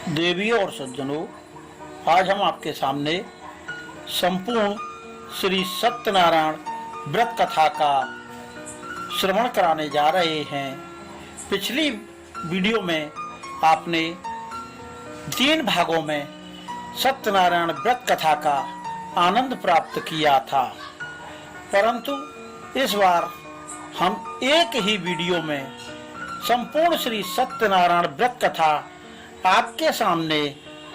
देवियों और सज्जनों, आज हम आपके सामने संपूर्ण श्री सत्यनारायण व्रत कथा का श्रवण कराने जा रहे हैं। पिछली वीडियो में आपने 3 भागों में सत्यनारायण व्रत कथा का आनंद प्राप्त किया था, परंतु इस बार हम एक ही वीडियो में संपूर्ण श्री सत्यनारायण व्रत कथा आपके सामने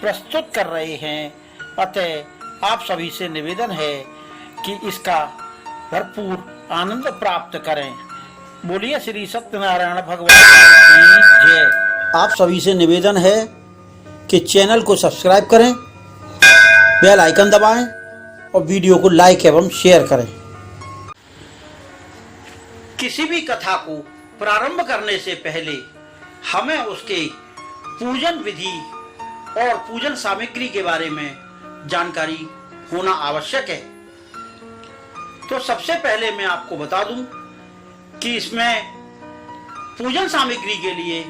प्रस्तुत कर रहे हैं। अतः आप सभी से निवेदन है कि इसका भरपूर आनंद प्राप्त करें। बोलिए श्री सत्यनारायण भगवान की जय। आप सभी से निवेदन है कि चैनल को सब्सक्राइब करें, बेल आइकन दबाएं और वीडियो को लाइक एवं शेयर करें। किसी भी कथा को प्रारंभ करने से पहले हमें उसके पूजन विधि और पूजन सामग्री के बारे में जानकारी होना आवश्यक है। तो सबसे पहले मैं आपको बता दूं कि इसमें पूजन सामग्री के लिए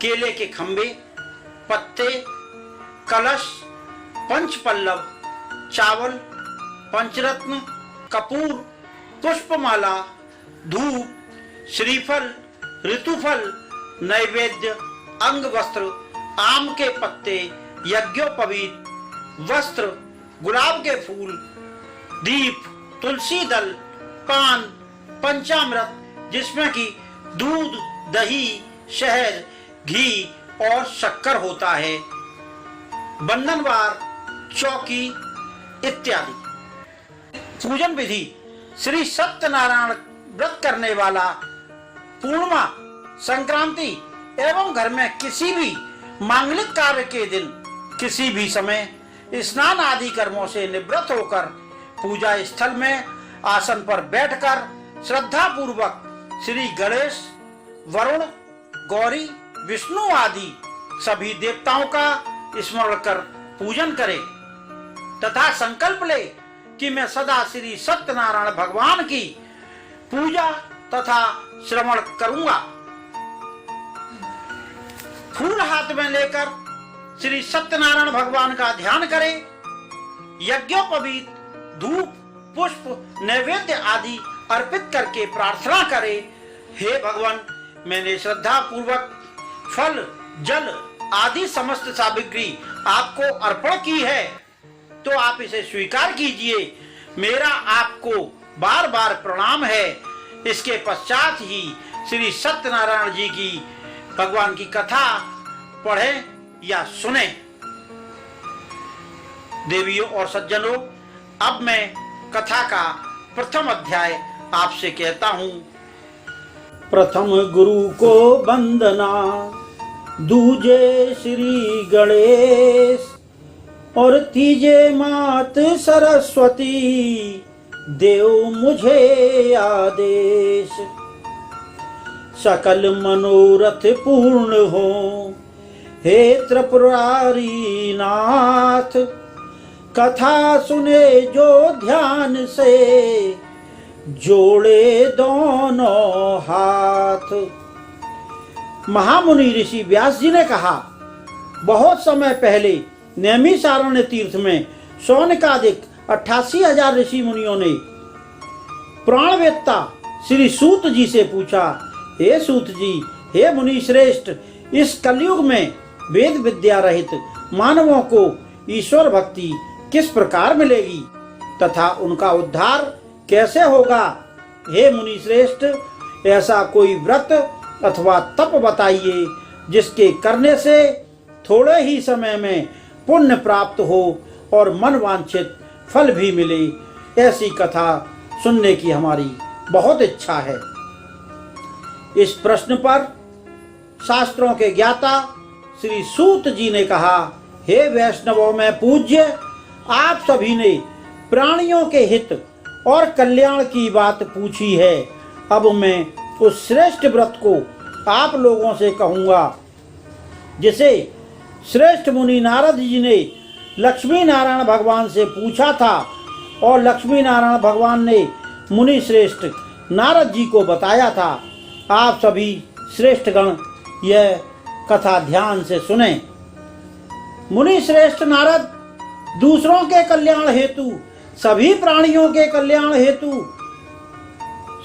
केले के खंभे, पत्ते, कलश, पंचपल्लव, चावल, पंचरत्न, कपूर, पुष्पमाला, धूप, श्रीफल, ऋतुफल, नैवेद्य, अंग वस्त्र, आम के पत्ते, यज्ञोपवीत, वस्त्र, गुलाब के फूल, दीप, तुलसी दल, पान, पंचामृत जिसमें कि दूध, दही, शहद, घी और शक्कर होता है, बंधनवार, चौकी इत्यादि। पूजन विधि: श्री सत्यनारायण व्रत करने वाला पूर्णिमा, संक्रांति एवं घर में किसी भी मांगलिक कार्य के दिन किसी भी समय स्नान आदि कर्मों से निवृत्त होकर पूजा स्थल में आसन पर बैठकर श्रद्धा पूर्वक श्री गणेश, वरुण, गौरी, विष्णु आदि सभी देवताओं का स्मरण कर पूजन करे तथा संकल्प ले कि मैं सदा श्री सत्यनारायण भगवान की पूजा तथा श्रवण करूंगा। फूल हाथ में लेकर श्री सत्यनारायण भगवान का ध्यान करें। यज्ञोपवीत, धूप, पुष्प, नैवेद्य आदि अर्पित करके प्रार्थना करें, हे भगवान, मैंने श्रद्धा पूर्वक फल, जल आदि समस्त सामग्री आपको अर्पण की है, तो आप इसे स्वीकार कीजिए। मेरा आपको बार बार प्रणाम है। इसके पश्चात ही श्री सत्यनारायण जी की भगवान की कथा पढ़ें या सुने। देवियों और सज्जनों, अब मैं कथा का प्रथम अध्याय आपसे कहता हूँ। प्रथम गुरु को वंदना, दूजे श्री गणेश और तीजे मात सरस्वती, देव मुझे आदेश। सकल मनोरथ पूर्ण हो, हे त्रिपुरारी नाथ, कथा सुने जो ध्यान से, जोड़े दोनों हाथ। महामुनि ऋषि व्यास जी ने कहा, बहुत समय पहले नैमिषारण्य तीर्थ में सौनकादिक 88,000 ऋषि मुनियों ने प्राणवेत्ता श्री सूत जी से पूछा, हे सूत जी, हे मुनि श्रेष्ठ, इस कलयुग में वेद विद्या रहित मानवों को ईश्वर भक्ति किस प्रकार मिलेगी तथा उनका उद्धार कैसे होगा? हे मुनि श्रेष्ठ, ऐसा कोई व्रत अथवा तप बताइए जिसके करने से थोड़े ही समय में पुण्य प्राप्त हो और मनवांछित फल भी मिले। ऐसी कथा सुनने की हमारी बहुत इच्छा है। इस प्रश्न पर शास्त्रों के ज्ञाता श्री सूत जी ने कहा, हे वैष्णवों में पूज्य, आप सभी ने प्राणियों के हित और कल्याण की बात पूछी है। अब मैं उस श्रेष्ठ व्रत को आप लोगों से कहूँगा जिसे श्रेष्ठ मुनि नारद जी ने लक्ष्मी नारायण भगवान से पूछा था और लक्ष्मी नारायण भगवान ने मुनि श्रेष्ठ नारद जी को बताया था। आप सभी श्रेष्ठगण यह कथा ध्यान से सुने। मुनि श्रेष्ठ नारद, दूसरों के कल्याण हेतु, सभी प्राणियों के कल्याण हेतु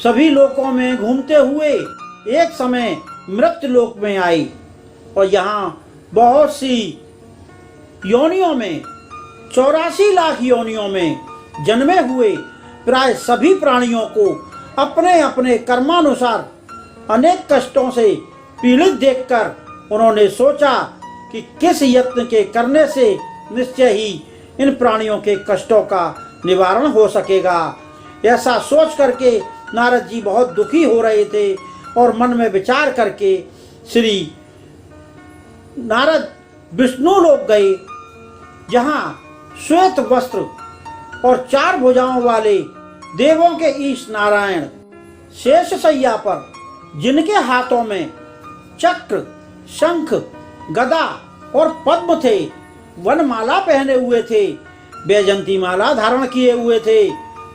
सभी लोकों में घूमते हुए एक समय मृत्यु लोक में आई और यहाँ बहुत सी योनियों में 84 लाख योनियों में जन्मे हुए प्राय सभी प्राणियों को अपने अपने कर्मानुसार अनेक कष्टों से पीड़ित देखकर उन्होंने सोचा कि किस यत्न के करने से निश्चय ही इन प्राणियों के कष्टों का निवारण हो सकेगा। ऐसा सोच करके नारद जी बहुत दुखी हो रहे थे और मन में विचार करके श्री नारद विष्णु लोक गए, जहाँ श्वेत वस्त्र और 4 भुजाओं वाले देवों के ईश नारायण शेष शैया पर, जिनके हाथों में चक्र, शंख, गदा और पद्म थे, वनमाला पहने हुए थे, वैजंती माला धारण किए हुए थे,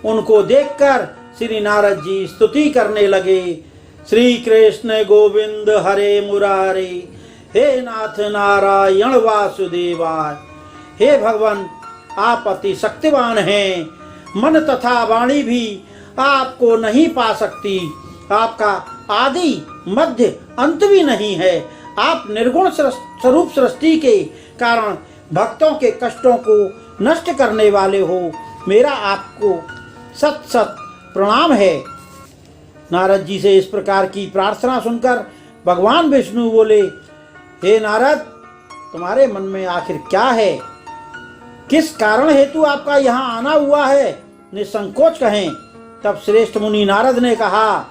उनको देखकर श्री नारद जी स्तुति करने लगे। श्री कृष्ण गोविंद हरे मुरारे, हे नाथ नारायण वासुदेवाय। हे भगवान, आप अति शक्तिवान हैं, मन तथा वाणी भी आपको नहीं पा सकती, आपका आदि मध्य अंत भी नहीं है। आप निर्गुण स्वरूप सृष्टि के कारण भक्तों के कष्टों को नष्ट करने वाले हो। मेरा आपको सत सत प्रणाम है। नारद जी से इस प्रकार की प्रार्थना सुनकर भगवान विष्णु बोले, हे नारद, तुम्हारे मन में आखिर क्या है? किस कारण हेतु आपका यहाँ आना हुआ है? निसंकोच कहें। तब श्रेष्ठ मुनि नारद ने कहा,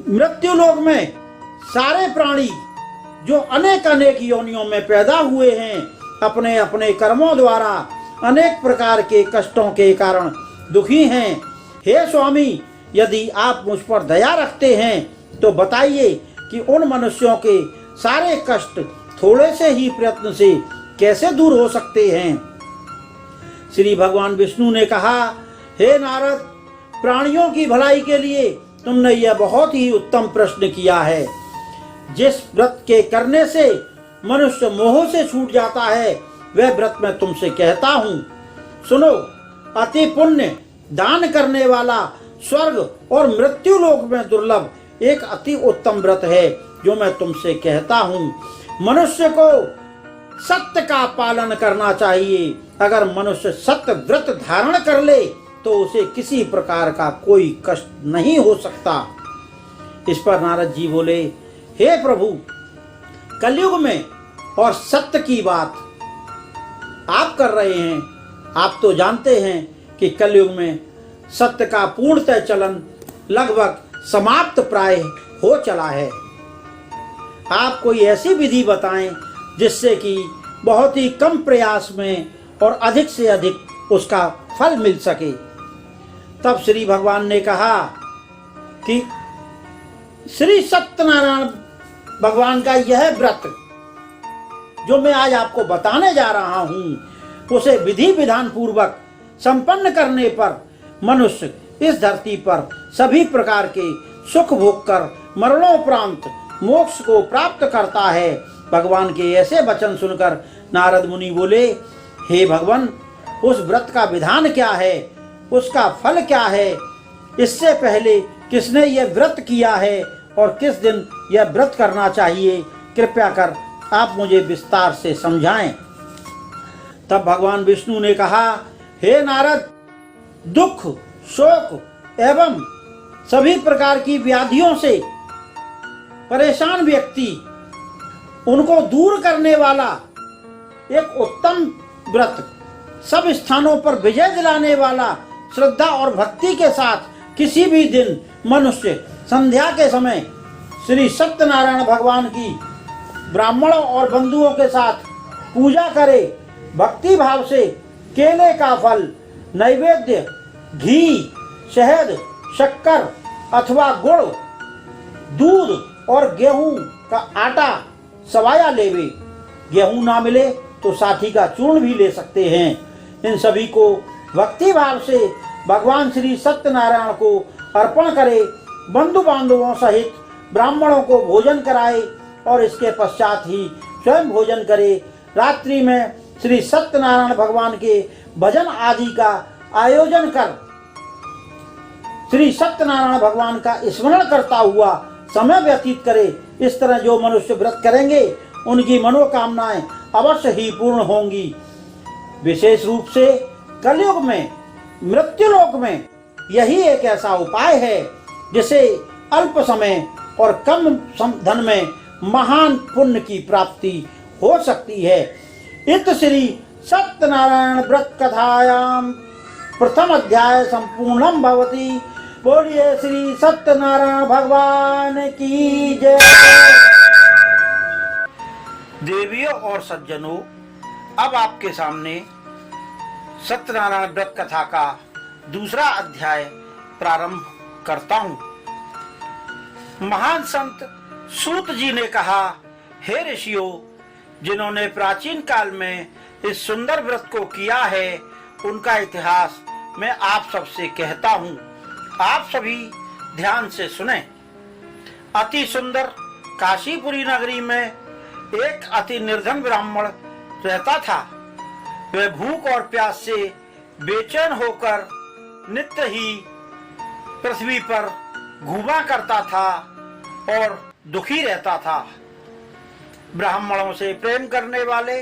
मृत्यु लोक में सारे प्राणी जो अनेक अनेक योनियों में पैदा हुए हैं, अपने अपने कर्मों द्वारा अनेक प्रकार के कष्टों के कारण दुखी हैं। हे स्वामी, यदि आप मुझ पर दया रखते हैं तो बताइए कि उन मनुष्यों के सारे कष्ट थोड़े से ही प्रयत्न से कैसे दूर हो सकते हैं। श्री भगवान विष्णु ने कहा, हे नारद, प्राणियों की भलाई के लिए तुमने यह बहुत ही उत्तम प्रश्न किया है। जिस व्रत के करने से मनुष्य मोह से छूट जाता है, वह व्रत मैं तुमसे कहता हूँ। सुनो, अति पुण्य दान करने वाला स्वर्ग और मृत्यु लोक में दुर्लभ एक अति उत्तम व्रत है जो मैं तुमसे कहता हूँ। मनुष्य को सत्य का पालन करना चाहिए। अगर मनुष्य सत्य व्रत धारण कर ले तो उसे किसी प्रकार का कोई कष्ट नहीं हो सकता। इस पर नारद जी बोले, हे प्रभु, कलयुग में और सत्य की बात आप कर रहे हैं। आप तो जानते हैं कि कलयुग में सत्य का पूर्णतः चलन लगभग समाप्त प्राय हो चला है। आप कोई ऐसी विधि बताएं जिससे कि बहुत ही कम प्रयास में और अधिक से अधिक उसका फल मिल सके। तब श्री भगवान ने कहा कि श्री सत्यनारायण भगवान का यह व्रत जो मैं आज आपको बताने जा रहा हूँ, उसे विधि विधान पूर्वक संपन्न करने पर मनुष्य इस धरती पर सभी प्रकार के सुख भोग कर मरणोपरांत मोक्ष को प्राप्त करता है। भगवान के ऐसे वचन सुनकर नारद मुनि बोले, हे भगवान, उस व्रत का विधान क्या है, उसका फल क्या है? इससे पहले किसने यह व्रत किया है और किस दिन यह व्रत करना चाहिए? कृपया कर आप मुझे विस्तार से समझाएं। तब भगवान विष्णु ने कहा, हे नारद, दुख, शोक एवं सभी प्रकार की व्याधियों से परेशान व्यक्ति, उनको दूर करने वाला एक उत्तम व्रत, सब स्थानों पर विजय दिलाने वाला, श्रद्धा और भक्ति के साथ किसी भी दिन मनुष्य संध्या के समय श्री सत्यनारायण भगवान की ब्राह्मणों और बंधुओं के साथ पूजा करे। भक्ति भाव से केले का फल, नैवेद्य, घी, शहद, शक्कर अथवा गुड़, दूध और गेहूं का आटा सवाया लेवे। गेहूं ना मिले तो साथी का चूर्ण भी ले सकते हैं। इन सभी को भक्ति भाव से भगवान श्री सत्यनारायण को अर्पण करे, बंधु बांधवों सहित ब्राह्मणों को भोजन कराए और इसके पश्चात ही स्वयं भोजन करे। रात्रि में श्री सत्यनारायण भगवान के भजन आदि का आयोजन कर श्री सत्यनारायण भगवान का स्मरण करता हुआ समय व्यतीत करे। इस तरह जो मनुष्य व्रत करेंगे उनकी मनोकामनाएं अवश्य ही पूर्ण होंगी। विशेष रूप से कलयुग में मृत्युलोक में यही एक ऐसा उपाय है जिसे अल्प समय और कम धन में महान पुण्य की प्राप्ति हो सकती है। इत श्री सत्यनारायण व्रत कथायाम प्रथम अध्याय संपूर्णम भवति। बोलिए श्री सत्यनारायण भगवान की जय। देवियों और सज्जनों, अब आपके सामने सत्यनारायण व्रत कथा का दूसरा अध्याय प्रारंभ करता हूँ। महान संत सूत जी ने कहा, हे ऋषियों, जिन्होंने प्राचीन काल में इस सुंदर व्रत को किया है उनका इतिहास मैं आप सबसे कहता हूँ। आप सभी ध्यान से सुने। अति सुंदर काशीपुरी नगरी में एक अति निर्धन ब्राह्मण रहता था। वह भूख और प्यास से बेचैन होकर नित्य ही पृथ्वी पर घूमा करता था और दुखी रहता था। ब्राह्मणों से प्रेम करने वाले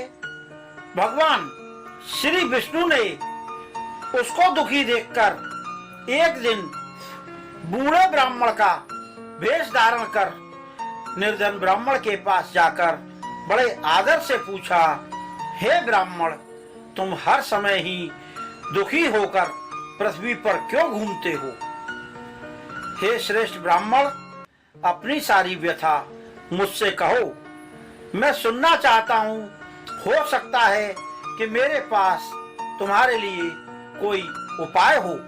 भगवान श्री विष्णु ने उसको दुखी देखकर एक दिन बूढ़े ब्राह्मण का वेश धारण कर निर्धन ब्राह्मण के पास जाकर बड़े आदर से पूछा, हे ब्राह्मण, तुम हर समय ही दुखी होकर पृथ्वी पर क्यों घूमते हो? हे श्रेष्ठ ब्राह्मण, अपनी सारी व्यथा मुझसे कहो, मैं सुनना चाहता हूँ। हो सकता है कि मेरे पास तुम्हारे लिए कोई उपाय हो।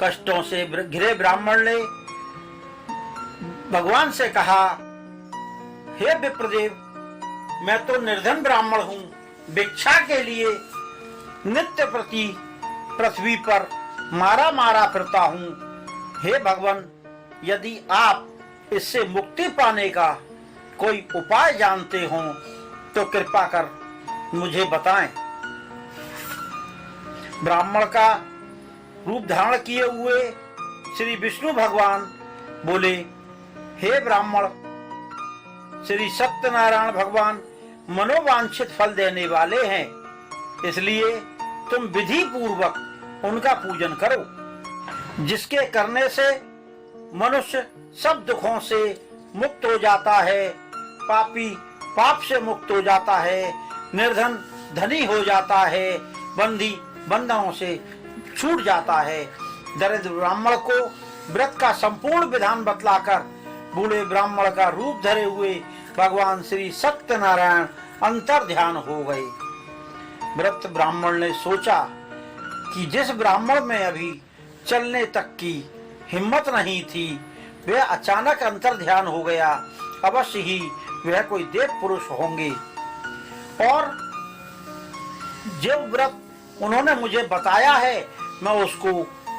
कष्टों से घिरे ब्राह्मण ने भगवान से कहा, हे विप्रदेव, मैं तो निर्धन ब्राह्मण हूँ, भिक्षा के लिए नित्य प्रति पृथ्वी पर मारा मारा फिरता हूँ। हे भगवान, यदि आप इससे मुक्ति पाने का कोई उपाय जानते हो तो कृपा कर मुझे बताएं। ब्राह्मण का रूप धारण किए हुए श्री विष्णु भगवान बोले, हे ब्राह्मण, श्री सत्यनारायण भगवान मनोवांछित फल देने वाले हैं, इसलिए तुम विधि पूर्वक उनका पूजन करो, जिसके करने से मनुष्य सब दुखों से मुक्त हो जाता है, पापी पाप से मुक्त हो जाता है, निर्धन धनी हो जाता है, बंदी बंधनों से छूट जाता है। दरिद्र ब्राह्मण को व्रत का संपूर्ण विधान बतलाकर बूढ़े ब्राह्मण का रूप धरे हुए भगवान श्री सत्यनारायण अंतर ध्यान हो गए। व्रत ब्राह्मण ने सोचा कि जिस ब्राह्मण में अभी चलने तक की हिम्मत नहीं थी, वह अचानक अंतर ध्यान हो गया, अवश्य ही वह कोई देव पुरुष होंगे। और जो व्रत उन्होंने मुझे बताया है मैं उसको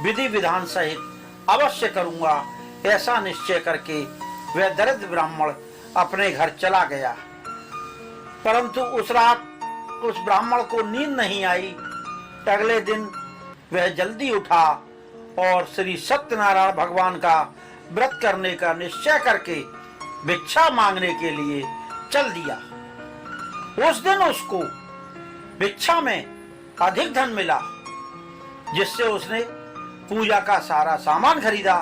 विधि विधान सहित अवश्य करूंगा। ऐसा निश्चय करके वह दरिद्र ब्राह्मण अपने घर चला गया। परंतु उस रात उस ब्राह्मण को नींद नहीं आई। अगले दिन वह जल्दी उठा और श्री सत्यनारायण भगवान का व्रत करने का निश्चय करके भिक्षा मांगने के लिए चल दिया। उस दिन उसको भिक्षा में अधिक धन मिला, जिससे उसने पूजा का सारा सामान खरीदा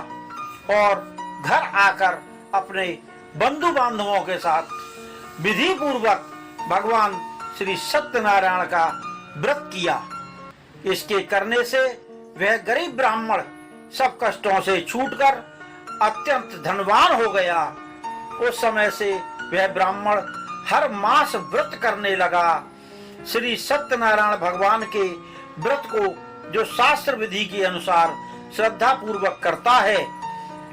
और घर आकर अपने बंधु बांधवों के साथ विधि पूर्वक भगवान श्री सत्यनारायण का व्रत किया। इसके करने से वह गरीब ब्राह्मण सब कष्टों से छूटकर अत्यंत धनवान हो गया। उस समय से वह ब्राह्मण हर मास व्रत करने लगा। श्री सत्यनारायण भगवान के व्रत को जो शास्त्र विधि के अनुसार श्रद्धा पूर्वक करता है,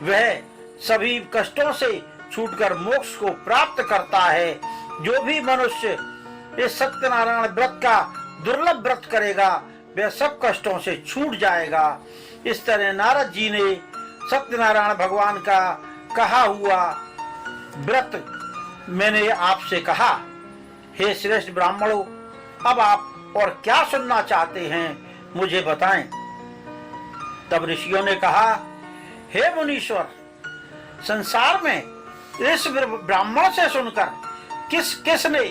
वह सभी कष्टों से छूटकर मोक्ष को प्राप्त करता है। जो भी मनुष्य इस सत्यनारायण व्रत का दुर्लभ व्रत करेगा, वह सब कष्टों से छूट जाएगा। इस तरह नारद जी ने सत्यनारायण भगवान का कहा हुआ व्रत मैंने आपसे कहा। हे श्रेष्ठ ब्राह्मणों, अब आप और क्या सुनना चाहते हैं, मुझे बताएं। तब ऋषियों ने कहा, हे मुनीश्वर, संसार में इस ब्राह्मण से सुनकर किसने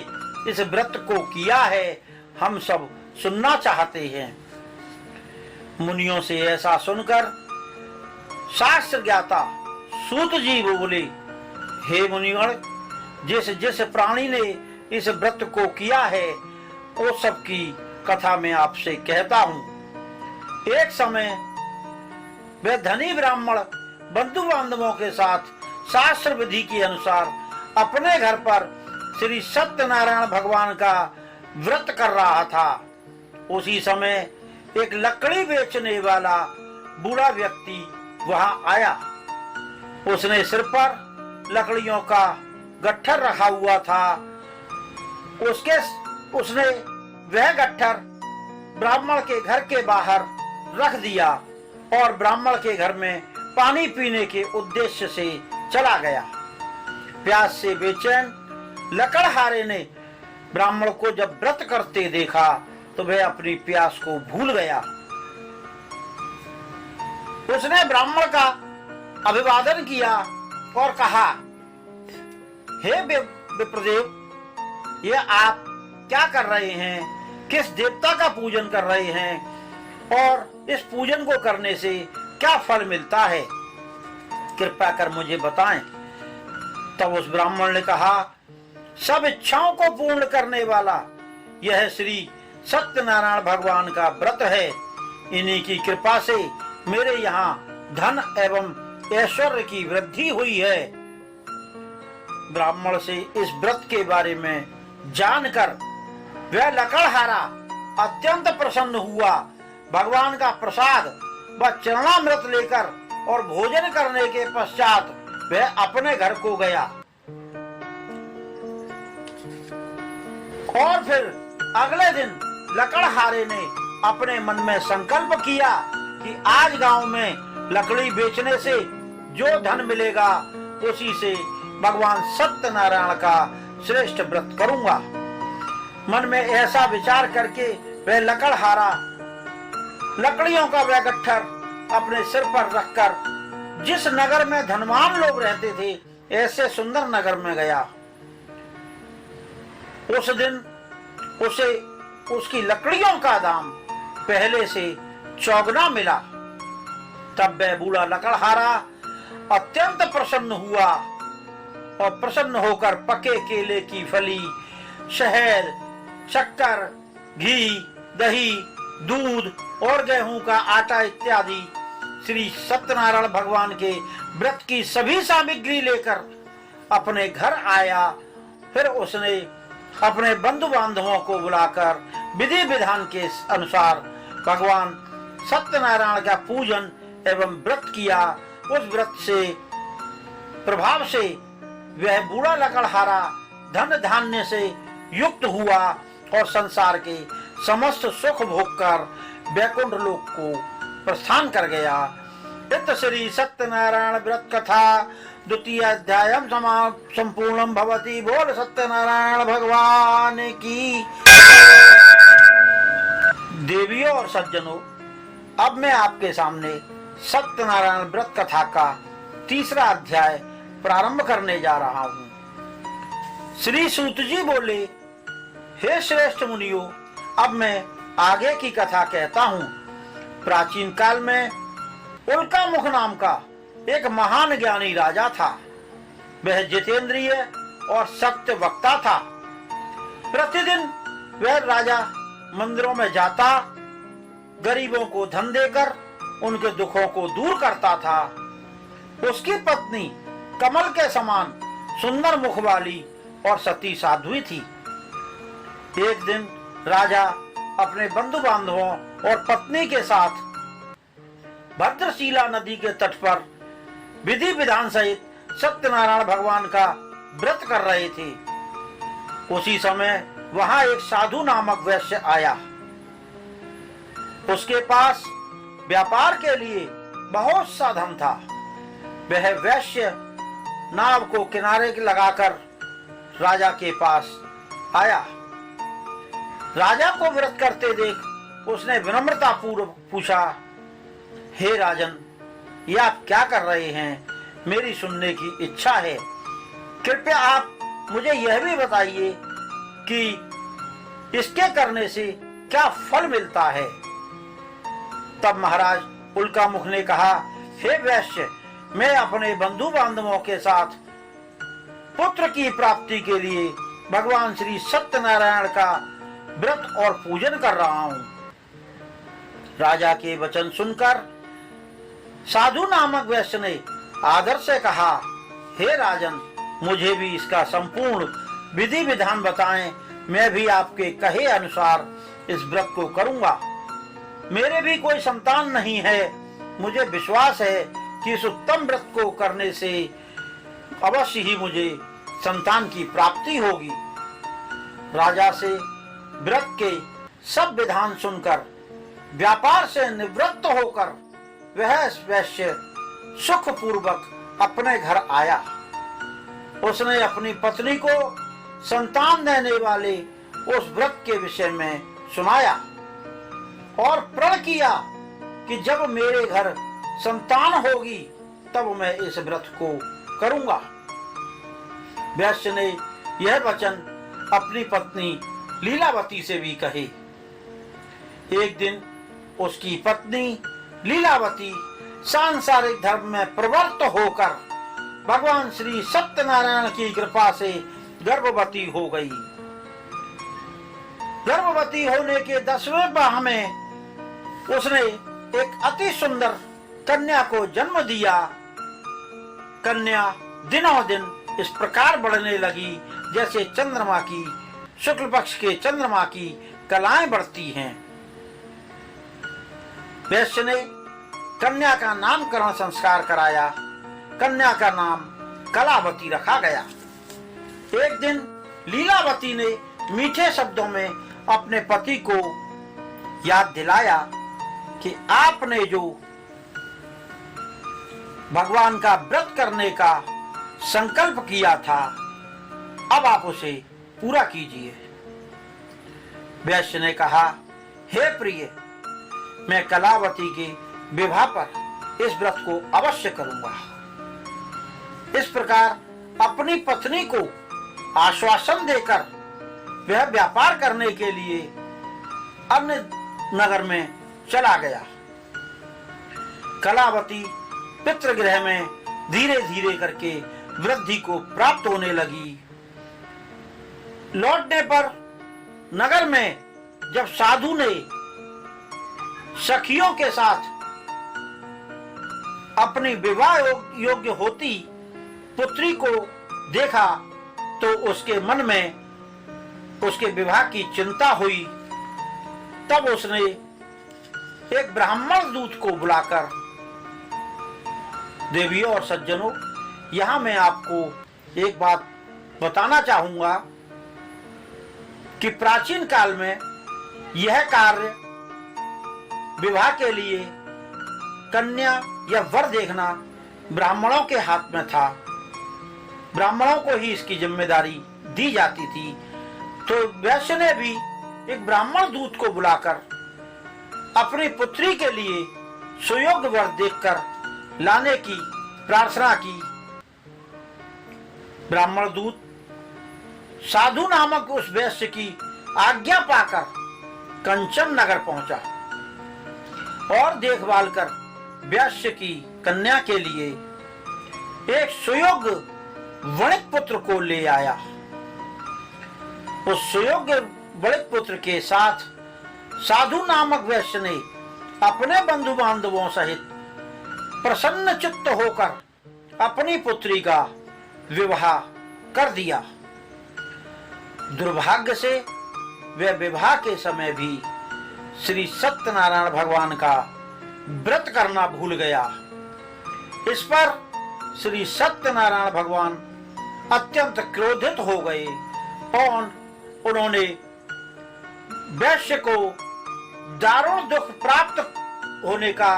इस व्रत को किया है, हम सब सुनना चाहते हैं। मुनियों से ऐसा सुनकर शास्त्र ज्ञाता सूत जी बोले, हे मुनिगण, जिस जिस प्राणी ने इस व्रत को किया है वो सब की कथा मैं आपसे कहता हूँ। एक समय वह धनी ब्राह्मण बंधु बांधवों के साथ शास्त्र विधि के अनुसार अपने घर पर श्री सत्यनारायण भगवान का व्रत कर रहा था। उसी समय एक लकड़ी बेचने वाला बूढ़ा व्यक्ति वहां आया। उसने सिर पर लकड़ियों का गट्ठर रखा हुआ था। उसने वह गट्ठर ब्राह्मण के घर के बाहर रख दिया और ब्राह्मण के घर में पानी पीने के उद्देश्य से चला गया। प्यास से बेचैन लकड़हारे ने ब्राह्मण को जब व्रत करते देखा तो वह अपनी प्यास को भूल गया। उसने ब्राह्मण का अभिवादन किया और कहा, हे विप्रदेव, ये आप क्या कर रहे हैं? किस देवता का पूजन कर रहे हैं और इस पूजन को करने से क्या फल मिलता है? कृपया कर मुझे बताएं। तब उस ब्राह्मण ने कहा, सब इच्छाओं को पूर्ण करने वाला यह श्री सत्यनारायण भगवान का व्रत है। इन्हीं की कृपा से मेरे यहाँ धन एवं ऐश्वर्य की वृद्धि हुई है। ब्राह्मण से इस व्रत के बारे में जानकर वह लकड़हारा अत्यंत प्रसन्न हुआ। भगवान का प्रसाद व चरणामृत लेकर और भोजन करने के पश्चात वह अपने घर को गया और फिर अगले दिन लकड़हारे ने अपने मन में संकल्प किया कि आज गांव में लकड़ी बेचने से जो धन मिलेगा उसी से भगवान सत्यनारायण का श्रेष्ठ व्रत करूंगा। मन में ऐसा विचार करके वह लकड़हारा लकड़ियों का वह गट्ठर अपने सिर पर रखकर जिस नगर में धनवान लोग रहते थे ऐसे सुंदर नगर में गया। उस दिन उसे उसकी लकड़ियों का दाम पहले से चौगुना मिला। तब वह बूढ़ा लकड़हारा अत्यंत प्रसन्न हुआ और प्रसन्न होकर पके केले की फली, शहद, शक्कर, घी, दही, दूध और गेहूं का आटा इत्यादि श्री सत्यनारायण भगवान के व्रत की सभी सामग्री लेकर अपने घर आया। फिर उसने अपने बंधु बांधवों को बुलाकर विधि विधान के अनुसार भगवान सत्यनारायण का पूजन एवं व्रत किया। उस व्रत से प्रभाव से वह बूढ़ा लकड़हारा धन धान्य से युक्त हुआ और संसार के समस्त सुख भोग कर वैकुंठ लोक को प्रस्थान कर गया। इत श्री सत्यनारायण व्रत कथा द्वितीय अध्याय संपूर्णम भवति। बोल सत्यनारायण भगवान की। देवियों और सज्जनों, अब मैं आपके सामने सत्यनारायण व्रत कथा का तीसरा अध्याय प्रारंभ करने जा रहा हूँ। श्री सूत जी बोले, हे श्रेष्ठ मुनियों, अब मैं आगे की कथा कहता हूँ। प्राचीन काल में उल्का मुख नाम का एक महान ज्ञानी राजा था। वह जितेंद्रिय और सत्य वक्ता था। प्रतिदिन वह राजा मंदिरों में जाता, गरीबों को धन देकर उनके दुखों को दूर करता था। उसकी पत्नी कमल के समान सुंदर मुख वाली और सती साध्वी थी। एक दिन राजा अपने बंधु बांधवों और पत्नी के साथ भद्रशिला नदी के तट पर विधि विधान सहित सत्यनारायण भगवान का व्रत कर रहे थे। उसी समय वहां एक साधु नामक वैश्य आया। उसके पास व्यापार के लिए बहुत सा धन था। वह वैश्य नाव को किनारे लगाकर राजा के पास आया। राजा को व्रत करते देख उसने विनम्रता पूर्वक पूछा, हे राजन, ये आप क्या कर रहे हैं? मेरी सुनने की इच्छा है। कृपया आप मुझे यह भी बताइए कि इसके करने से क्या फल मिलता है। तब महाराज उल्कामुख ने कहा, हे वैश्य, मैं अपने बंधु बांधवों के साथ पुत्र की प्राप्ति के लिए भगवान श्री सत्यनारायण का व्रत और पूजन कर रहा हूँ। राजा के वचन सुनकर साधु नामक वैश्य ने आदर से कहा, हे राजन, मुझे भी इसका संपूर्ण विधि विधान बताएं। मैं भी आपके कहे अनुसार इस व्रत को करूंगा। मेरे भी कोई संतान नहीं है। मुझे विश्वास है कि इस उत्तम व्रत को करने से अवश्य ही मुझे संतान की प्राप्ति होगी। राजा से व्रत के सब विधान सुनकर व्यापार से निवृत्त होकर वह वैश्य सुख पूर्वक अपने घर आया। उसने अपनी पत्नी को संतान देने वाले उस व्रत के विषय में सुनाया और प्रण किया कि जब मेरे घर संतान होगी तब मैं इस व्रत को करूंगा। वैश्य ने यह वचन अपनी पत्नी लीलावती से भी कहे। एक दिन उसकी पत्नी लीलावती सांसारिक धर्म में प्रवृत्त होकर भगवान श्री सत्यनारायण की कृपा से गर्भवती हो गई। गर्भवती होने के 10वें माह में उसने एक अति सुंदर कन्या को जन्म दिया। कन्या दिनों दिन इस प्रकार बढ़ने लगी जैसे चंद्रमा की शुक्ल पक्ष के चंद्रमा की कलाएं बढ़ती हैं। वैश्य ने कन्या का नामकरण संस्कार कराया। कन्या का नाम कलावती रखा गया। एक दिन लीलावती ने मीठे शब्दों में अपने पति को याद दिलाया कि आपने जो भगवान का व्रत करने का संकल्प किया था, अब आप उसे पूरा कीजिए। वैश्य ने कहा, हे प्रिय, मैं कलावती के विवाह पर इस व्रत को अवश्य करूंगा। इस प्रकार अपनी पत्नी को आश्वासन देकर वह व्यापार करने के लिए अन्य नगर में चला गया। कलावती पितृगृह में धीरे धीरे करके वृद्धि को प्राप्त होने लगी। लौटने पर नगर में जब साधु ने सखियों के साथ अपनी विवाह योग्य होती पुत्री को देखा तो उसके मन में उसके विवाह की चिंता हुई। तब उसने एक ब्राह्मण दूत को बुलाकर, देवियों और सज्जनों, यहां मैं आपको एक बात बताना चाहूंगा कि प्राचीन काल में यह कार्य विवाह के लिए कन्या या वर देखना ब्राह्मणों के हाथ में था। ब्राह्मणों को ही इसकी जिम्मेदारी दी जाती थी। तो वैश्य ने भी एक ब्राह्मण दूत को बुलाकर अपनी पुत्री के लिए सुयोग्य वर देखकर लाने की प्रार्थना की। ब्राह्मण दूत साधु नामक उस वैश्य की आज्ञा पाकर कंचन नगर पहुंचा और देखभाल कर वैश्य की कन्या के लिए एक सुयोग्य वणिक पुत्र को ले आया। उस सुयोग्य वणिक पुत्र के साथ साधु नामक वैश्य ने अपने बंधु बांधवों सहित प्रसन्न चित्त होकर अपनी पुत्री का विवाह कर दिया। दुर्भाग्य से वह विवाह के समय भी श्री सत्यनारायण भगवान का व्रत करना भूल गया। इस पर श्री सत्यनारायण भगवान अत्यंत क्रोधित हो गए और उन्होंने वैश्य को दारुण दुख प्राप्त होने का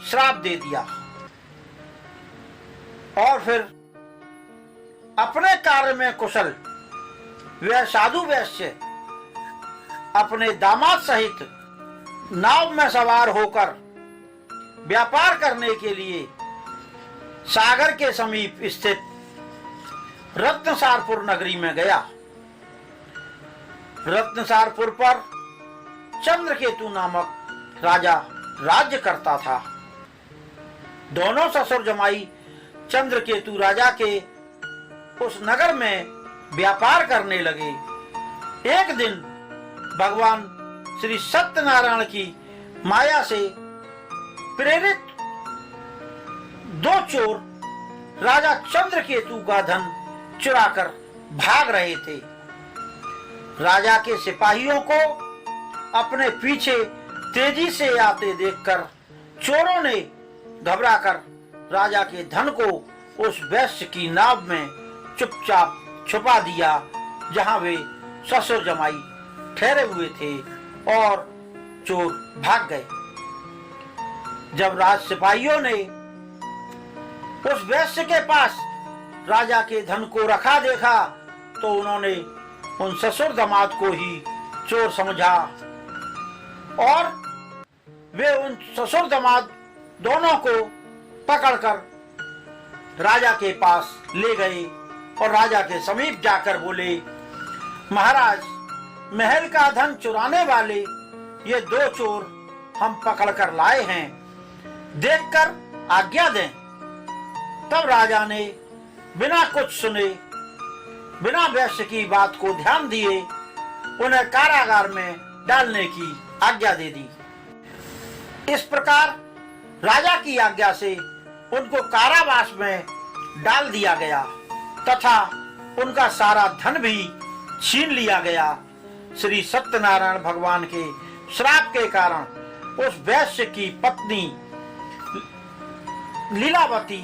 श्राप दे दिया और फिर अपने कार्य में कुशल वह साधु वैश्य अपने दामाद सहित नाव में सवार होकर व्यापार करने के लिए सागर के समीप स्थित रत्नसारपुर नगरी में गया। रत्नसारपुर पर चंद्रकेतु नामक राजा राज्य करता था। दोनों ससुर जमाई चंद्रकेतु राजा के उस नगर में व्यापार करने लगे। एक दिन भगवान श्री सत्यनारायण की माया से प्रेरित दो चोर राजा चंद्रकेतु का धन चुराकर भाग रहे थे। राजा के सिपाहियों को अपने पीछे तेजी से आते देखकर चोरों ने घबराकर राजा के धन को उस वैश्य की नाव में चुपचाप छुपा दिया जहां वे ससुर जमाई ठहरे हुए थे और चोर भाग गए। जब राज सिपाहियों ने उस वैश्य के पास राजा के धन को रखा देखा तो उन्होंने उन ससुर दामाद को ही चोर समझा और वे उन ससुर दामाद दोनों को पकड़कर राजा के पास ले गए और राजा के समीप जाकर बोले, महाराज, महल का धन चुराने वाले ये दो चोर हम पकड़कर लाए हैं, देखकर आज्ञा दें। तब राजा ने बिना कुछ सुने, बिना वैश्य की बात को ध्यान दिए उन्हें कारागार में डालने की आज्ञा दे दी। इस प्रकार राजा की आज्ञा से उनको कारावास में डाल दिया गया तथा उनका सारा धन भी छीन लिया गया। श्री सत्यनारायण भगवान के श्राप के कारण उस वैश्य की पत्नी लीलावती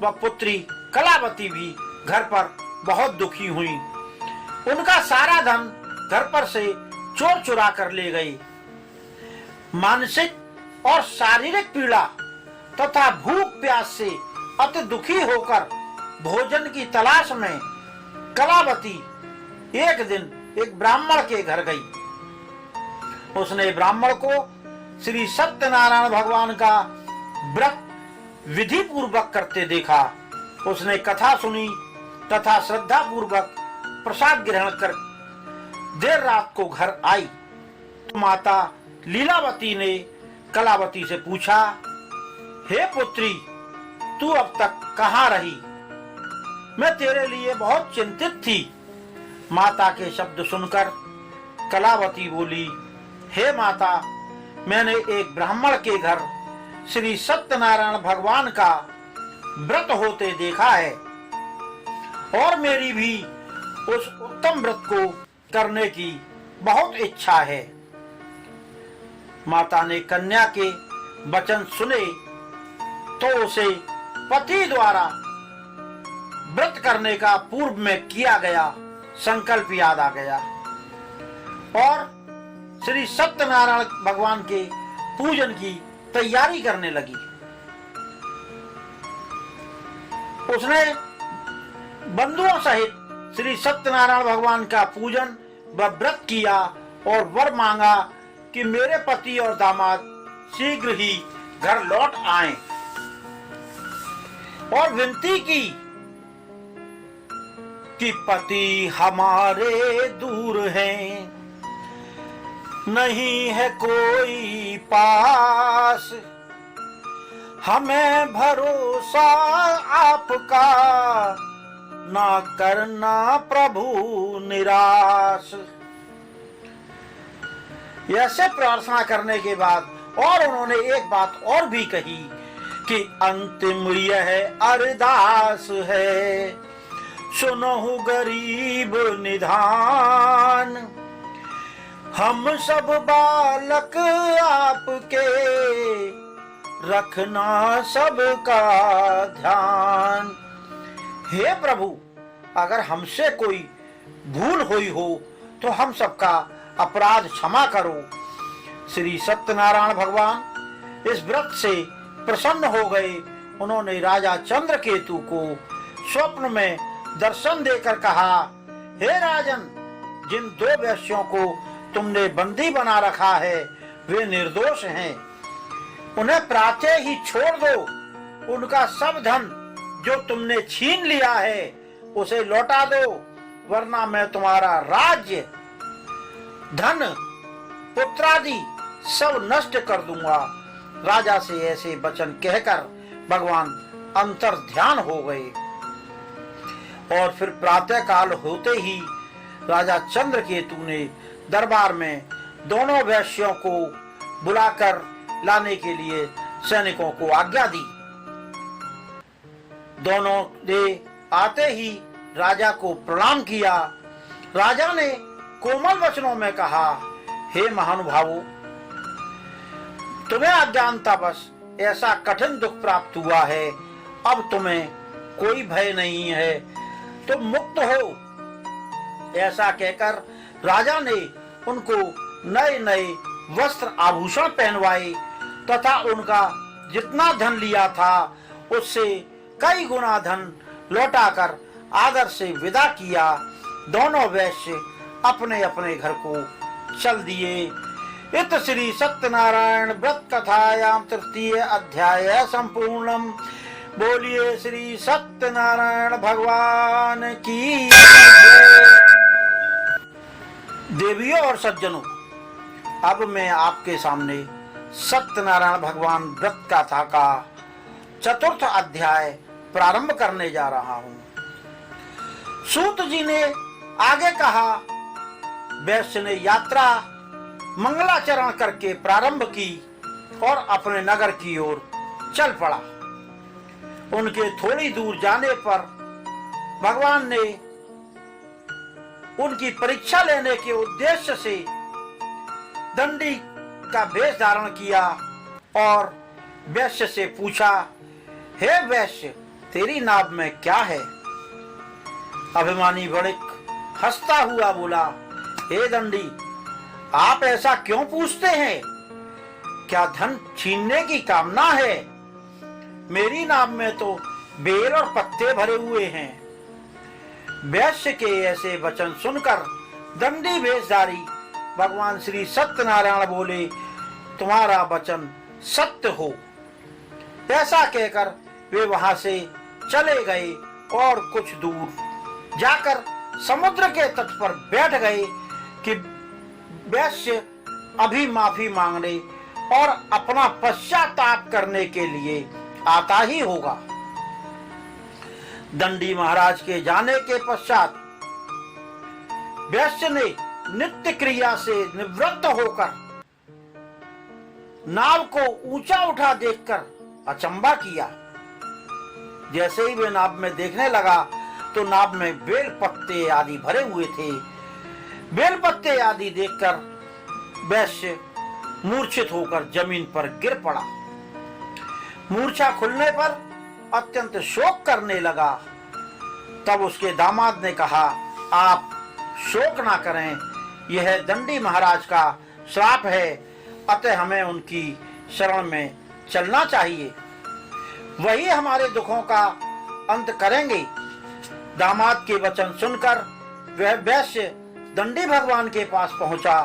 व पुत्री कलावती भी घर पर बहुत दुखी हुई। उनका सारा धन घर पर से चोर चुरा कर ले गए। मानसिक और शारीरिक पीड़ा तथा भूख प्यास से अति दुखी होकर भोजन की तलाश में कलावती एक दिन एक ब्राह्मण के घर गई। उसने ब्राह्मण को श्री सत्यनारायण भगवान का व्रत विधि पूर्वक करते देखा। उसने कथा सुनी तथा श्रद्धा पूर्वक प्रसाद ग्रहण कर देर रात को घर आई। तो माता लीलावती ने कलावती से पूछा, हे पुत्री, तू अब तक कहाँ रही? मैं तेरे लिए बहुत चिंतित थी। माता के शब्द सुनकर कलावती बोली, हे माता, मैंने एक ब्राह्मण के घर श्री सत्यनारायण भगवान का व्रत होते देखा है और मेरी भी उस उत्तम व्रत को करने की बहुत इच्छा है। माता ने कन्या के वचन सुने तो उसे पति द्वारा व्रत करने का पूर्व में किया गया संकल्प याद आ गया और श्री सत्यनारायण भगवान के पूजन की तैयारी करने लगी। उसने बंधुओं सहित श्री सत्यनारायण भगवान का पूजन व व्रत किया और वर मांगा कि मेरे पति और दामाद शीघ्र ही घर लौट आएं और विनती की कि पति हमारे दूर हैं, नहीं है कोई पास, हमें भरोसा आपका, ना करना प्रभु निराश। ऐसे प्रार्थना करने के बाद और उन्होंने एक बात और भी कही कि अंतिम यह अरदास है, सुनो गरीब निधान, हम सब बालक आपके, रखना सबका ध्यान। हे प्रभु, अगर हमसे कोई भूल हुई हो तो हम सबका अपराध क्षमा करो। श्री सत्यनारायण भगवान इस व्रत से प्रसन्न हो गए। उन्होंने राजा चंद्रकेतु को स्वप्न में दर्शन देकर कहा, हे राजन, जिन दो वैश्यों को तुमने बंदी बना रखा है वे निर्दोष हैं, उन्हें प्रातः ही छोड़ दो। उनका सब धन जो तुमने छीन लिया है उसे लौटा दो, वरना मैं तुम्हारा राज्य, धन, पुत्रादि सब नष्ट कर दूंगा। राजा से ऐसे वचन कहकर भगवान अंतर ध्यान हो गए। और फिर प्रातः काल होते ही राजा चंद्रकेतु ने दरबार में दोनों वैश्यों को बुलाकर लाने के लिए सैनिकों को आज्ञा दी। दोनों ने आते ही राजा को प्रणाम किया। राजा ने कोमल वचनों में कहा, हे महानुभावों, तुम्हें अज्ञानतावश ऐसा कठिन दुख प्राप्त हुआ है, अब तुम्हें कोई भय नहीं है, तुम मुक्त हो। ऐसा कहकर राजा ने उनको नए नए वस्त्र आभूषण पहनवाए तथा उनका जितना धन लिया था उससे कई गुना धन लौटाकर आदर से विदा किया। दोनों वैश्य अपने अपने घर को चल दिए। इत श्री सत्यनारायण व्रत कथायाम तृतीय अध्याय संपूर्णम। बोलिए श्री सत्यनारायण भगवान की जय। देवियों और सज्जनों, अब मैं आपके सामने सत्यनारायण भगवान व्रत कथा का चतुर्थ अध्याय प्रारंभ करने जा रहा हूं। सूत जी ने आगे कहा, वैश्य ने यात्रा मंगलाचरण करके प्रारंभ की और अपने नगर की ओर चल पड़ा। उनके थोड़ी दूर जाने पर भगवान ने उनकी परीक्षा लेने के उद्देश्य से दंडी का वेश धारण किया और वैश्य से पूछा, हे वैश्य, तेरी नाभ में क्या है? अभिमानी वणिक हंसता हुआ बोला, हे दंडी, आप ऐसा क्यों पूछते हैं? क्या धन छीनने की कामना है? मेरी नाभ में तो बेर और पत्ते भरे हुए हैं। वैश्य के ऐसे वचन सुनकर दंडी वेशधारी भगवान श्री सत्यनारायण बोले, तुम्हारा वचन सत्य हो। ऐसा कहकर वे वहां से चले गए और कुछ दूर जाकर समुद्र के तट पर बैठ गए कि वैश्य अभी माफी मांगने और अपना पश्चाताप करने के लिए आता ही होगा। दंडी महाराज के जाने के पश्चात वैश्य ने नित्य क्रिया से निवृत्त होकर नाव को ऊंचा उठा देखकर अचंबा किया। जैसे ही वे नाव में देखने लगा तो नाव में बेल पत्ते आदि भरे हुए थे। बेल पत्ते आदि देखकर वैश्य मूर्छित होकर जमीन पर गिर पड़ा। मूर्छा खुलने पर अत्यंत शोक करने लगा। तब उसके दामाद ने कहा, आप शोक ना करें, यह दंडी महाराज का श्राप है, अतः हमें उनकी शरण में चलना चाहिए, वही हमारे दुखों का अंत करेंगे। दामाद के वचन सुनकर वह वैश्य दंडी भगवान के पास पहुंचा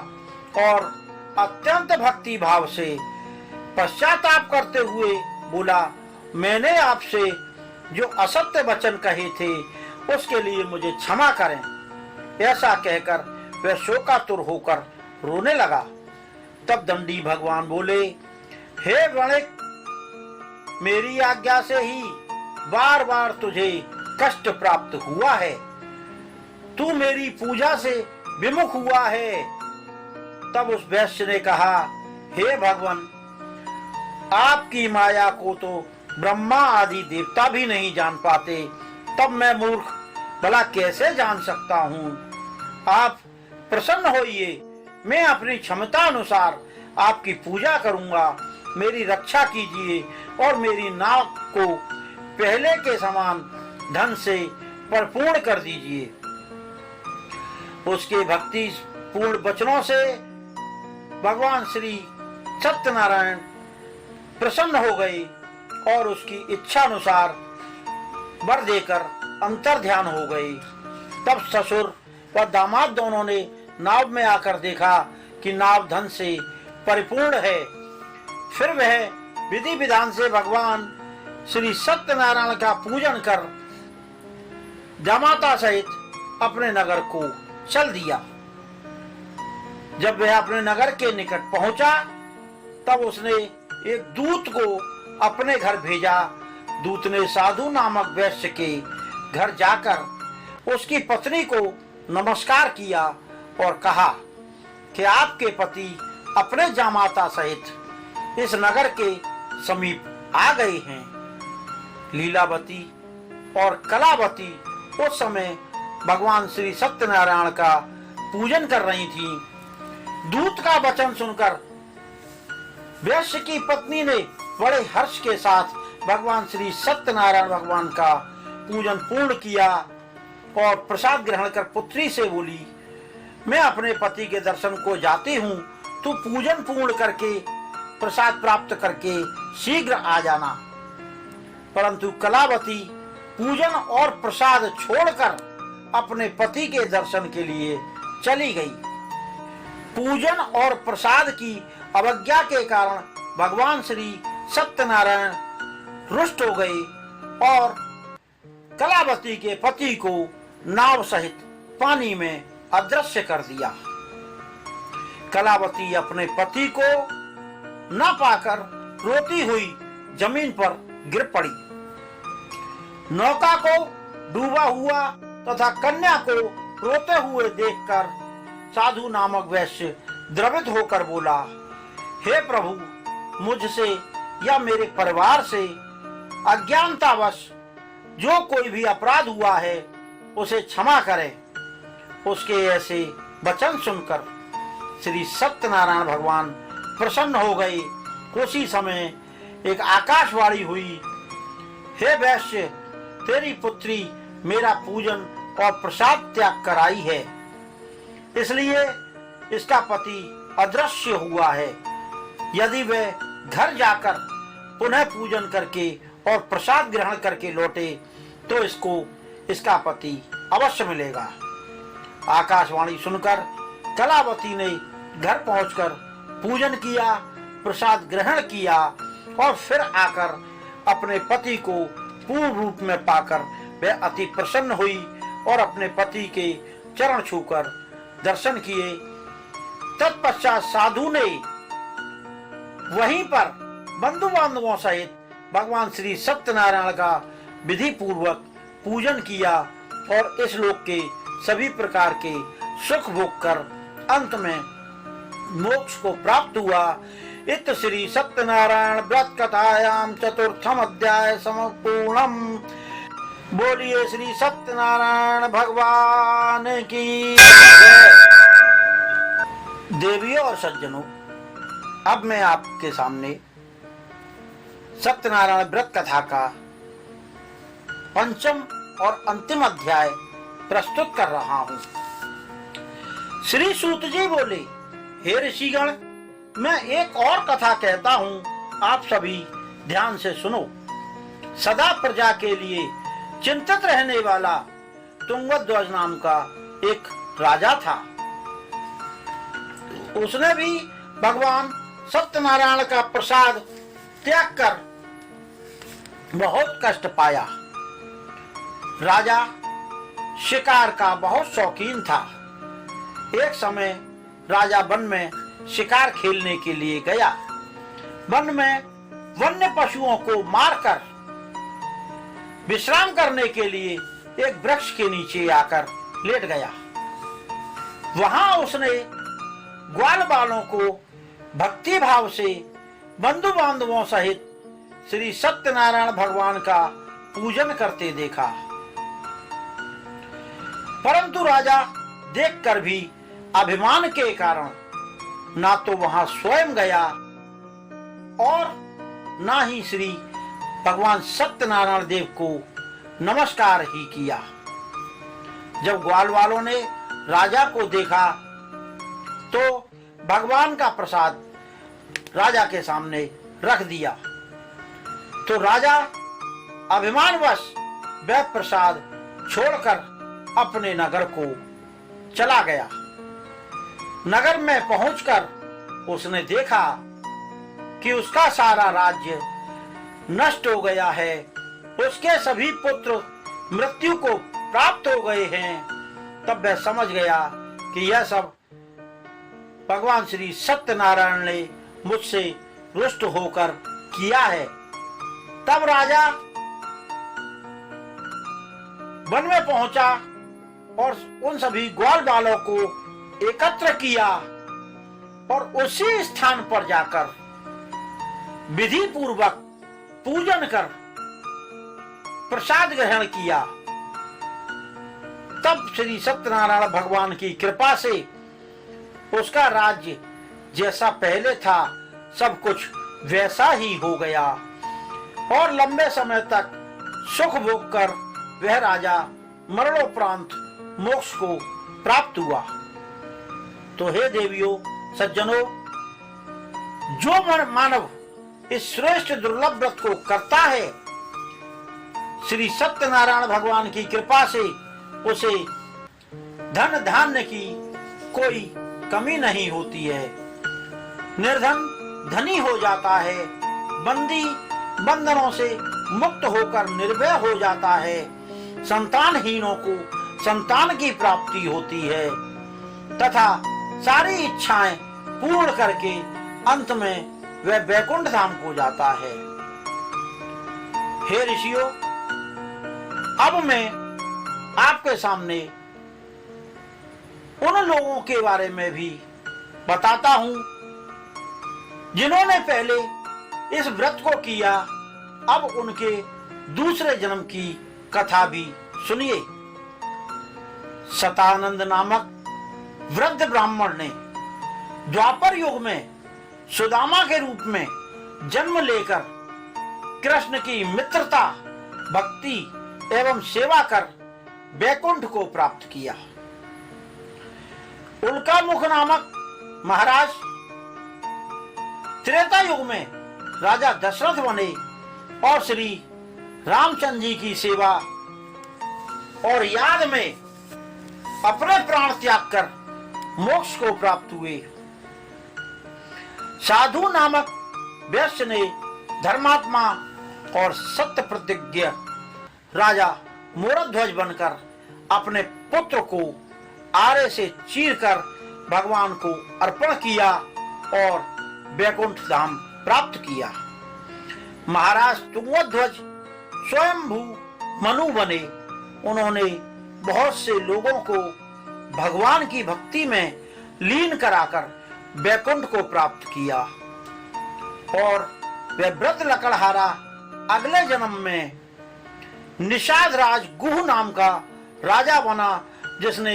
और अत्यंत भक्ति भाव से पश्चाताप करते हुए बोला, मैंने आपसे जो असत्य वचन कहे थे उसके लिए मुझे क्षमा करें। ऐसा कहकर वह शोकातुर होकर रोने लगा। तब दंडी भगवान बोले, हे वणिक, मेरी आज्ञा से ही बार बार तुझे कष्ट प्राप्त हुआ है। तू मेरी पूजा से विमुख हुआ है। तब उस वैश्य ने कहा, हे भगवान, आपकी माया को तो ब्रह्मा आदि देवता भी नहीं जान पाते, तब मैं मूर्ख भला कैसे जान सकता हूँ? आप प्रसन्न होइए, मैं अपनी क्षमता अनुसार आपकी पूजा करूंगा। मेरी रक्षा कीजिए और मेरी नाव को पहले के समान धन से परिपूर्ण कर दीजिए। उसके भक्ति पूर्ण वचनों से भगवान श्री सत्यनारायण प्रसन्न हो गए और उसकी इच्छा अनुसार वर देकर अंतर ध्यान हो गए। तब ससुर व दामाद दोनों ने नाव में आकर देखा कि नाव धन से परिपूर्ण है। फिर वह विधि विधान से भगवान श्री सत्यनारायण का पूजन कर जामाता सहित अपने नगर को चल दिया। जब वह अपने नगर के निकट पहुंचा तब उसने एक दूत को अपने घर भेजा। दूत ने साधु नामक वैश्य के घर जाकर उसकी पत्नी को नमस्कार किया और कहा कि आपके पति अपने जामाता सहित इस नगर के समीप आ गए हैं। लीलावती और कलावती उस समय भगवान श्री सत्यनारायण का पूजन कर रही थीं। दूत का वचन सुनकर वैश्य की पत्नी ने बड़े हर्ष के साथ भगवान श्री सत्यनारायण भगवान का पूजन पूर्ण किया और प्रसाद ग्रहण कर पुत्री से बोली, मैं अपने पति के दर्शन को जाती हूँ, तू पूजन पूर्ण करके प्रसाद प्राप्त करके शीघ्र आ जाना। परंतु कलावती पूजन और प्रसाद छोड़कर अपने पति के दर्शन के लिए चली गई। पूजन और प्रसाद की अवज्ञा के कारण भगवान श्री सत्यनारायण रुष्ट हो गए और कलावती के पति को नाव सहित पानी में अदृश्य कर दिया। कलावती अपने पति को न पाकर रोती हुई जमीन पर गिर पड़ी। नौका को डूबा हुआ तथा कन्या को रोते हुए देखकर साधु नामक वैश्य द्रवित होकर बोला, हे प्रभु, मुझसे या मेरे परिवार से अज्ञानतावश जो कोई भी अपराध हुआ है उसे क्षमा करें। उसके ऐसे वचन सुनकर श्री सत्यनारायण भगवान प्रसन्न हो गए। उसी समय एक आकाशवाणी हुई, हे वैश्य, तेरी पुत्री मेरा पूजन और प्रसाद त्याग कर आई है, इसलिए इसका पति अदृश्य हुआ है। यदि वह घर जाकर पुनः पूजन करके और प्रसाद ग्रहण करके लौटे तो इसका पति अवश्य मिलेगा। आकाशवाणी सुनकर कलावती ने घर पहुंचकर पूजन किया, प्रसाद ग्रहण किया और फिर आकर अपने पति को पूर्ण रूप में पाकर वह अति प्रसन्न हुई और अपने पति के चरण छूकर दर्शन किए। तत्पश्चात साधु ने वहीं पर बंधु बांधवों सहित भगवान श्री सत्यनारायण का विधि पूर्वक पूजन किया और इस लोक के सभी प्रकार के सुख भोग कर अंत में मोक्ष को प्राप्त हुआ। इत श्री सत्यनारायण व्रत कथायाम चतुर्थम अध्याय संपूर्णम। बोलिए श्री सत्यनारायण भगवान की जय। देवियों और सज्जनों, अब मैं आपके सामने सत्यनारायण व्रत कथा का पंचम और अंतिम अध्याय प्रस्तुत कर रहा हूँ। श्री सूत जी बोले, हे ऋषिगण, मैं एक और कथा कहता हूँ, आप सभी ध्यान से सुनो। सदा प्रजा के लिए चिंतित रहने वाला तुंगध्वज नाम का एक राजा था। उसने भी भगवान सत्यनारायण का प्रसाद त्याग कर बहुत कष्ट पाया। राजा शिकार का बहुत शौकीन था। एक समय राजा वन में शिकार खेलने के लिए गया। वन में वन्य पशुओं को मारकर विश्राम करने के लिए एक वृक्ष के नीचे आकर लेट गया। वहां उसने ग्वाल बालों को भक्ति भाव से बंधु बांधवों सहित श्री सत्यनारायण भगवान का पूजन करते देखा। परंतु राजा देखकर भी अभिमान के कारण ना तो वहां स्वयं गया और ना ही श्री भगवान सत्यनारायण देव को नमस्कार ही किया। जब ग्वाल वालों ने राजा को देखा तो भगवान का प्रसाद राजा के सामने रख दिया। तो राजा अभिमानवश वह प्रसाद छोड़कर अपने नगर को चला गया। नगर में पहुंचकर उसने देखा कि उसका सारा राज्य नष्ट हो गया है, उसके सभी पुत्र मृत्यु को प्राप्त हो गए हैं। तब वह समझ गया कि यह सब भगवान श्री सत्यनारायण ने मुझसे रुष्ट होकर किया है। तब राजा वन में पहुंचा और उन सभी ग्वाल बालों को एकत्र किया और उसी स्थान पर जाकर विधि पूर्वक पूजन कर प्रसाद ग्रहण किया। तब श्री सत्यनारायण भगवान की कृपा से उसका राज्य जैसा पहले था सब कुछ वैसा ही हो गया और लंबे समय तक सुख भोग कर वह राजा मरणोपरांत मोक्ष को प्राप्त हुआ। तो हे देवियों सज्जनों, जो मानव इस श्रेष्ठ दुर्लभ व्रत को करता है, श्री सत्यनारायण भगवान की कृपा से उसे धन धान्य की कोई कमी नहीं होती है। निर्धन धनी हो जाता है, बंदी बंधनों से मुक्त होकर निर्भय हो जाता है, संतानहीनों को संतान की प्राप्ति होती है तथा सारी इच्छाएं पूर्ण करके अंत में वह वैकुंठ धाम को जाता है। हे ऋषियों, अब मैं आपके सामने उन लोगों के बारे में भी बताता हूं जिन्होंने पहले इस व्रत को किया। अब उनके दूसरे जन्म की कथा भी सुनिए। शतानंद नामक वृद्ध ब्राह्मण ने द्वापर युग में सुदामा के रूप में जन्म लेकर कृष्ण की मित्रता, भक्ति एवं सेवा कर वैकुंठ को प्राप्त किया। उल्का मुख नामक महाराज त्रेता युग में राजा दशरथ बने और श्री रामचंद्र जी की सेवा और याद में अपने प्राण त्याग कर मोक्ष को प्राप्त हुए। साधु नामक वैश्य ने धर्मात्मा और सत्य प्रतिज्ञ राजा मोरध्वज बनकर अपने पुत्र को आरे से चीरकर भगवान को अर्पण किया और वैकुंठ धाम प्राप्त किया। महाराज तुंगध्वज स्वयंभू मनु बने। उन्होंने बहुत से लोगों को भगवान की भक्ति में लीन कराकर वैकुंठ को प्राप्त किया और वह व्रत लकड़हारा अगले जन्म में निषाद राज गुह नाम का राजा बना, जिसने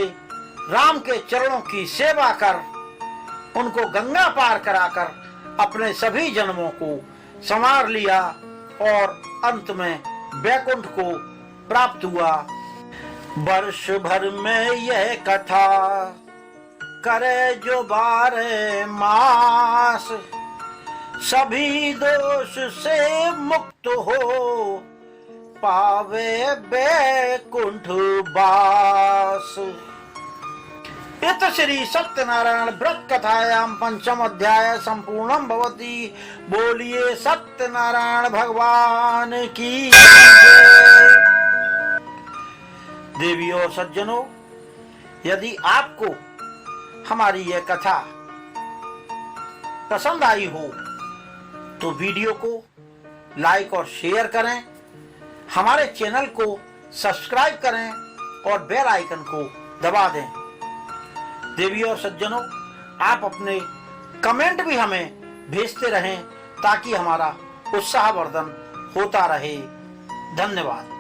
राम के चरणों की सेवा कर उनको गंगा पार कराकर अपने सभी जन्मों को संवार लिया और अंत में वैकुंठ को प्राप्त हुआ। वर्ष भर में यह कथा करे जो 12 मास, सभी दोष से मुक्त हो पावे वैकुंठ वास। इत श्री सत्यनारायण व्रत कथायां 5म अध्याय संपूर्णम भवति। बोलिए सत्यनारायण भगवान की जय। देवियों और सज्जनों, यदि आपको हमारी यह कथा पसंद आई हो तो वीडियो को लाइक और शेयर करें, हमारे चैनल को सब्सक्राइब करें और बेल आइकन को दबा दें। देवियों और सज्जनों, आप अपने कमेंट भी हमें भेजते रहें ताकि हमारा उत्साहवर्धन होता रहे। धन्यवाद।